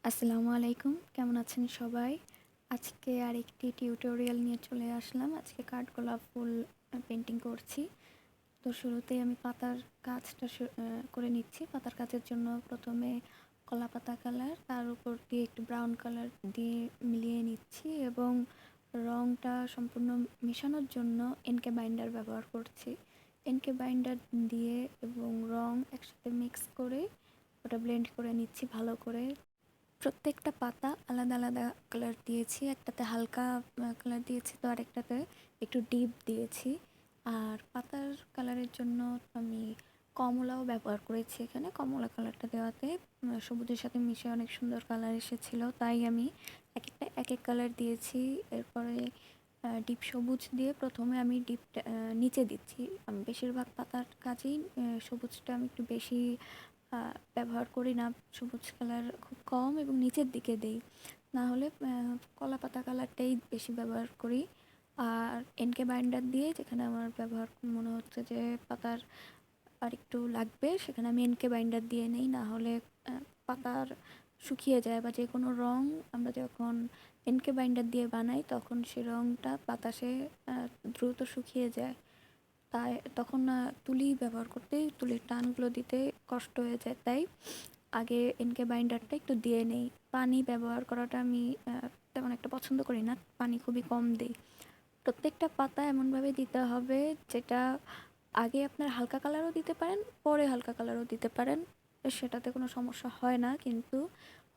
আসসালামু আলাইকুম, কেমন আছেন সবাই? আজকে আরেকটি টিউটোরিয়াল নিয়ে চলে আসলাম। আজকে কাঠগোলাপ ফুল পেন্টিং করছি। তো শুরুতেই আমি পাতার কাজটা করে নিচ্ছি। পাতার কাজের জন্য প্রথমে কলা পাতা কালার, তার উপর দিয়ে একটু ব্রাউন কালার দিয়ে মিলিয়ে নিচ্ছি এবং রংটা সম্পূর্ণ মেশানোর জন্য এনকে বাইন্ডার ব্যবহার করছি। এনকে বাইন্ডার দিয়ে এবং রং একসাথে মিক্স করে ওটা ব্লেন্ড করে নিচ্ছি ভালো করে। প্রত্যেকটা পাতা আলাদা আলাদা কালার দিয়েছি, একটাতে হালকা কালার দিয়েছি, তো আরেকটাতে একটু ডিপ দিয়েছি। আর পাতার কালারের জন্য আমি কমলাও ব্যবহার করেছি। এখানে কমলা কালারটা দেওয়াতে সবুজের সাথে মিশে অনেক সুন্দর কালার এসেছিল, তাই আমি এক একটা এক এক কালার দিয়েছি। এরপরে ডিপ সবুজ দিয়ে প্রথমে আমি ডিপটা নিচে দিচ্ছি। আমি বেশিরভাগ পাতার কাজেই সবুজটা আমি একটু বেশি ব্যবহার করি না, সবুজ কালার খুব কম এবং নিচের দিকে দেই, না হলে কলা পাতা কালারটাই বেশি ব্যবহার করি। আর এনকে বাইন্ডার দিয়ে যেখানে আমার ব্যবহার মনে হচ্ছে যে পাতার আর একটু লাগবে, সেখানে আমি এনকে বাইন্ডার দিয়ে নেই, না হলে পাতার শুকিয়ে যায় বা যে কোনো রং আমরা যখন এনকে বাইন্ডার দিয়ে বানাই তখন সে রংটা বাতাসে দ্রুত শুকিয়ে যায়। তাই তখন তুলি ব্যবহার করতে, তুলির টানগুলো দিতে কষ্ট হয়ে যায়, তাই আগে এনকে বাইন্ডারটা একটু দিয়ে নেই। পানি ব্যবহার করাটা আমি তেমন একটা পছন্দ করি না, পানি খুবই কম দিই। প্রত্যেকটা পাতা এমনভাবে দিতে হবে যেটা আগে আপনার হালকা কালারও দিতে পারেন, পরে হালকা কালারও দিতে পারেন, সেটাতে কোনো সমস্যা হয় না। কিন্তু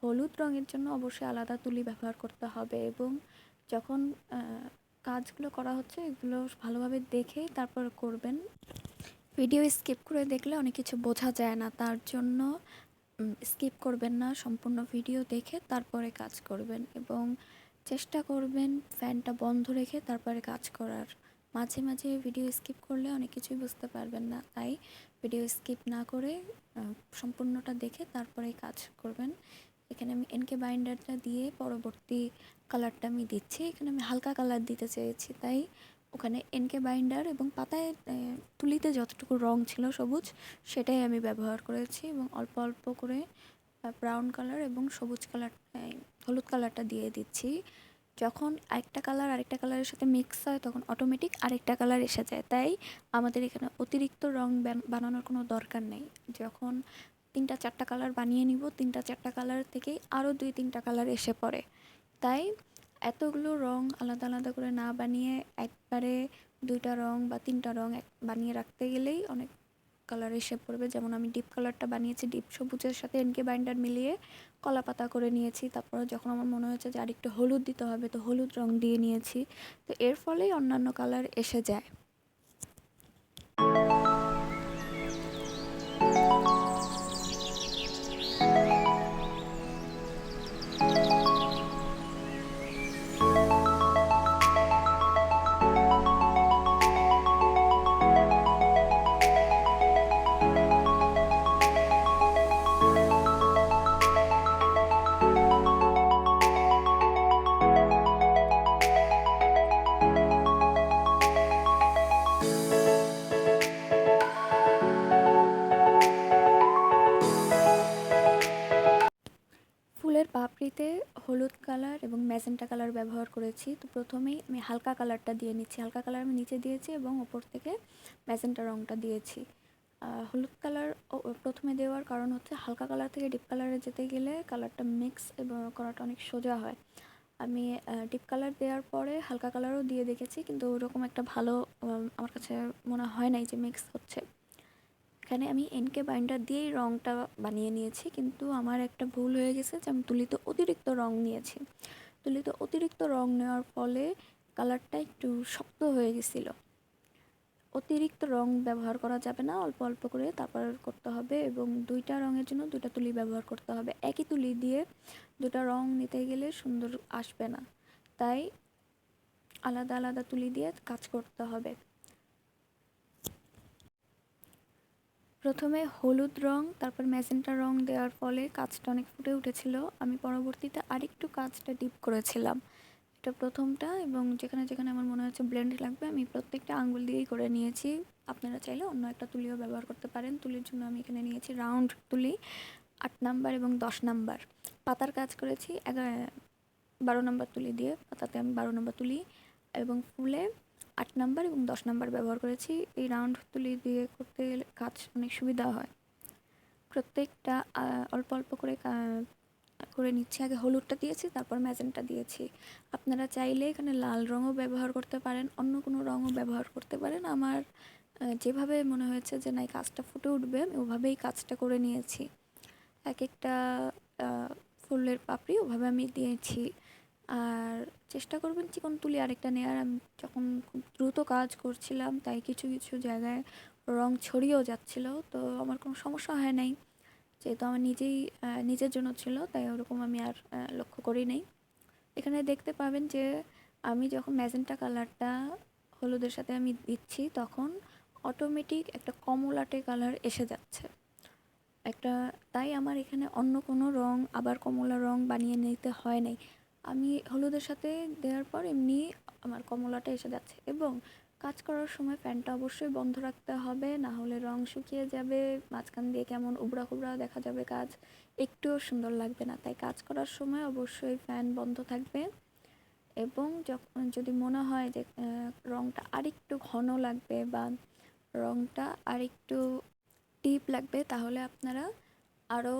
হলুদ রঙের জন্য অবশ্যই আলাদা তুলি ব্যবহার করতে হবে এবং যখন কাজগুলো করা হচ্ছে এগুলো ভালোভাবে দেখে তারপর করবেন। ভিডিও স্কিপ করে দেখলে অনেক কিছু বোঝা যায় না, তার জন্য স্কিপ করবেন না, সম্পূর্ণ ভিডিও দেখে তারপরে কাজ করবেন এবং চেষ্টা করবেন ফ্যানটা বন্ধ রেখে তারপরে কাজ করার। মাঝে মাঝে ভিডিও স্কিপ করলে অনেক কিছুই বুঝতে পারবেন না, তাই ভিডিও স্কিপ না করে সম্পূর্ণটা দেখে তারপরে কাজ করবেন। এখানে আমি এনকে বাইন্ডারটা দিয়ে পরবর্তী কালারটা আমি দিচ্ছি। এখানে আমি হালকা কালার দিতে চেয়েছি, তাই ওখানে এনকে বাইন্ডার এবং পাতায় তুলিতে যতটুকু রং ছিল সবুজ, সেটাই আমি ব্যবহার করেছি এবং অল্প অল্প করে ব্রাউন কালার এবং সবুজ কালার, হলুদ কালারটা দিয়ে দিচ্ছি। যখন একটা কালার আরেকটা কালারের সাথে মিক্স হয় তখন অটোমেটিক আরেকটা কালার এসে যায়, তাই আমাদের এখানে অতিরিক্ত রং বানানোর কোনো দরকার নেই। যখন 3টা 4টা কালার বানিয়ে নিব, 3টা 4টা কালার থেকেই আরও 2-3টা কালার এসে পড়ে, তাই এতগুলো রং আলাদা আলাদা করে না বানিয়ে একবারে 2টা রং বা 3টা রং বানিয়ে রাখতে গেলেই অনেক কালার এসে পড়বে। যেমন আমি ডিপ কালারটা বানিয়েছি, ডিপ সবুজের সাথে এনকে বাইন্ডার মিলিয়ে কলা পাতা করে নিয়েছি। তারপরে যখন আমার মনে হয়েছে যে আরেকটু হলুদ দিতে হবে, তো হলুদ রং দিয়ে নিয়েছি। তো এর ফলেই অন্যান্য কালার এসে যায়। ফুলের পাপড়িতে হলুদ কালার এবং ম্যাজেন্টা কালার ব্যবহার করেছি। তো প্রথমেই আমি হালকা কালারটা দিয়ে নিচ্ছি, হালকা কালার আমি নিচে দিয়েছি এবং ওপর থেকে ম্যাজেন্টা রংটা দিয়েছি। হলুদ কালার প্রথমে দেওয়ার কারণ হচ্ছে হালকা কালার থেকে ডিপ কালারে যেতে গেলে কালারটা মিক্স এবং করাটা অনেক সোজা হয়। আমি ডিপ কালার দেওয়ার পরে হালকা কালারও দিয়ে দেখেছি, কিন্তু ওরকম একটা ভালো আমার কাছে মনে হয় নাই যে মিক্স হচ্ছে। এখানে আমি এনকে বাইন্ডার দিয়েই রংটা বানিয়ে নিয়েছি, কিন্তু আমার একটা ভুল হয়ে গেছে যে আমি তুলিতে অতিরিক্ত রং নিয়েছি। তুলিতে অতিরিক্ত রং নেওয়ার ফলে কালারটা একটু শক্ত হয়ে গেছিলো। অতিরিক্ত রং ব্যবহার করা যাবে না, অল্প অল্প করে তারপর করতে হবে এবং 2টা রঙের জন্য 2টা তুলি ব্যবহার করতে হবে। একই তুলি দিয়ে 2টা রং নিতে গেলে সুন্দর আসবে না, তাই আলাদা আলাদা তুলি দিয়ে কাজ করতে হবে। প্রথমে হলুদ রং তারপর ম্যাজেন্টা রং দেওয়ার ফলে কাজটা অনেক ফুটে উঠেছিল। আমি পরবর্তীতে আরেকটু কাজটা ডিপ করেছিলাম, এটা প্রথমটা, এবং যেখানে যেখানে আমার মনে হচ্ছে ব্লেন্ড লাগবে আমি প্রত্যেকটা আঙ্গুল দিয়েই করে নিয়েছি। আপনারা চাইলে অন্য একটা তুলিও ব্যবহার করতে পারেন। তুলির জন্য আমি এখানে নিয়েছি রাউন্ড তুলি। 8 নাম্বার এবং 10 নাম্বার পাতার কাজ করেছি 12 নাম্বার তুলি দিয়ে, পাতাতে আমি 12 নাম্বার তুলি এবং ফুলে 8 নাম্বার এবং 10 নাম্বার ব্যবহার করেছি। এই রাউন্ড তুলি দিয়ে করতে গেলে কাজ অনেক সুবিধা হয়। প্রত্যেকটা অল্প অল্প করে করে নিচ্ছি। আগে হলুদটা দিয়েছি, তারপর ম্যাজেন্টা দিয়েছি। আপনারা চাইলে এখানে লাল রঙও ব্যবহার করতে পারেন, অন্য কোনো রঙও ব্যবহার করতে পারেন। আমার যেভাবে মনে হয়েছে যে না এই কাজটা ফুটে উঠবে, আমি ওভাবেই কাজটা করে নিয়েছি। এক একটা ফুলের পাপড়ি ওভাবে আমি দিয়েছি। আর চেষ্টা করবেন চিকন তুলি আরেকটা নেওয়ার। আমি যখন খুব দ্রুত কাজ করছিলাম তাই কিছু কিছু জায়গায় রং ছড়িয়েও যাচ্ছিল, তো আমার কোনো সমস্যা হয় নাই, যেহেতু আমার নিজের জন্য ছিল তাই ওরকম আমি আর লক্ষ্য করি নাই। এখানে দেখতে পাবেন যে আমি যখন ম্যাজেন্টা কালারটা হলুদের সাথে আমি দিচ্ছি তখন অটোমেটিক একটা কমলাটে কালার এসে যাচ্ছে একটা। তাই আমার এখানে অন্য কোনো রং আবার কমলা রং বানিয়ে নিতে হয় নাই। আমি হলুদের সাথে দেওয়ার পর এমনি আমার কমলাটা এসে যাচ্ছে। এবং কাজ করার সময় ফ্যানটা অবশ্যই বন্ধ রাখতে হবে, না হলে রং শুকিয়ে যাবে, মাঝখান দিয়ে কেমন উবড়া খুবড়া দেখা যাবে, কাজ একটুও সুন্দর লাগবে না। তাই কাজ করার সময় অবশ্যই ফ্যান বন্ধ থাকবে। এবং যখন যদি মনে হয় যে রংটা আরেকটু ঘন লাগবে বা রংটা আরেকটু ডিপ লাগবে, তাহলে আপনারা আরও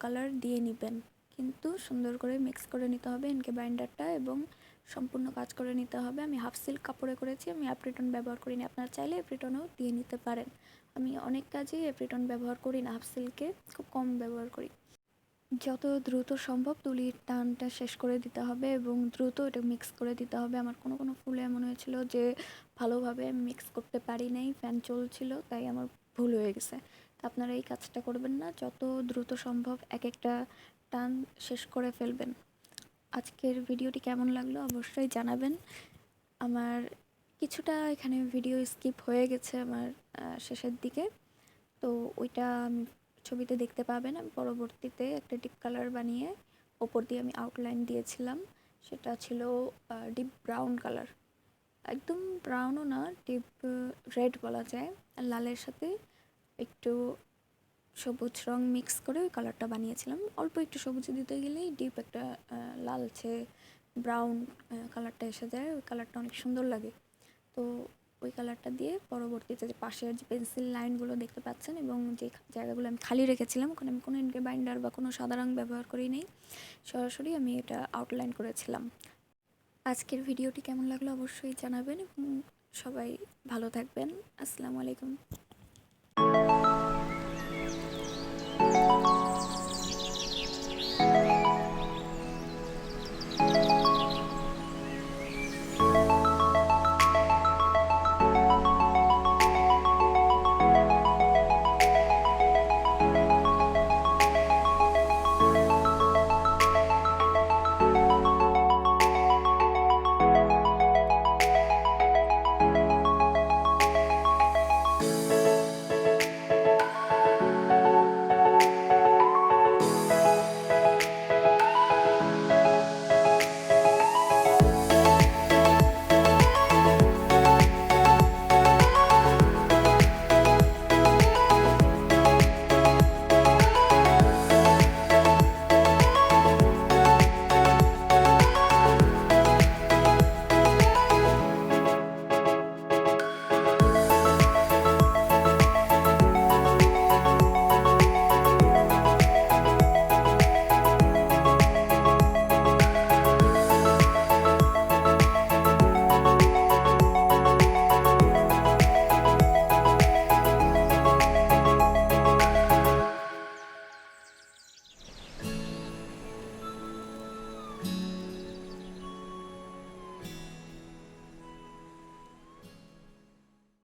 কালার দিয়ে নেবেন। কিন্তু সুন্দর করে মিক্স করে নিতে হবে এনকে বাইন্ডারটা এবং সম্পূর্ণ কাজ করে নিতে হবে। আমি হাফ সিল্ক কাপড়ে করেছি, আমি অ্যাপ্রিটন ব্যবহার করিনি। আপনারা চাইলে অ্যাপ্রিটনও দিয়ে নিতে পারেন। আমি অনেক কাজেই অ্যাপ্রিটন ব্যবহার করি না, হাফ সিল্কে খুব কম ব্যবহার করি। যত দ্রুত সম্ভব তুলির টানটা শেষ করে দিতে হবে এবং দ্রুত এটা মিক্স করে দিতে হবে। আমার কোনো কোনো ফুলে এমন হয়েছিল যে ভালোভাবে মিক্স করতে পারি নাই, ফ্যান চলছিল, তাই আমার ভুল হয়ে গেছে। তা আপনারা এই কাজটা করবেন না, যত দ্রুত সম্ভব এক একটা টান শেষ করে ফেলবেন। আজকের ভিডিওটি কেমন লাগলো অবশ্যই জানাবেন। আমার কিছুটা এখানে ভিডিও স্কিপ হয়ে গেছে আমার শেষের দিকে, তো ওইটা আমি ছবিতে দেখতে পাবেন। আমি পরবর্তীতে একটা ডিপ কালার বানিয়ে ওপর দিয়ে আমি আউটলাইন দিয়েছিলাম, সেটা ছিল ডিপ ব্রাউন কালার, একদম ব্রাউনও না, ডিপ রেড বলা যায়। আর লালের সাথে একটু সবুজ রং মিক্স করে ওই কালারটা বানিয়েছিলাম। অল্প একটু সবুজ দিতে গেলেই ডিপ একটা লালচে ব্রাউন কালারটা এসে যায়, ওই কালারটা অনেক সুন্দর লাগে। তো ওই কালারটা দিয়ে পরবর্তীতে যে পাশের যে পেন্সিল লাইনগুলো দেখতে পাচ্ছেন এবং যে জায়গাগুলো আমি খালি রেখেছিলাম ওখানে আমি কোনো ইনকে বাইন্ডার বা কোনো সাদা রং ব্যবহার করি নাই, সরাসরি আমি এটা আউটলাইন করেছিলাম। আজকের ভিডিওটি কেমন লাগলো অবশ্যই জানাবেন এবং সবাই ভালো থাকবেন। আসসালামু আলাইকুম।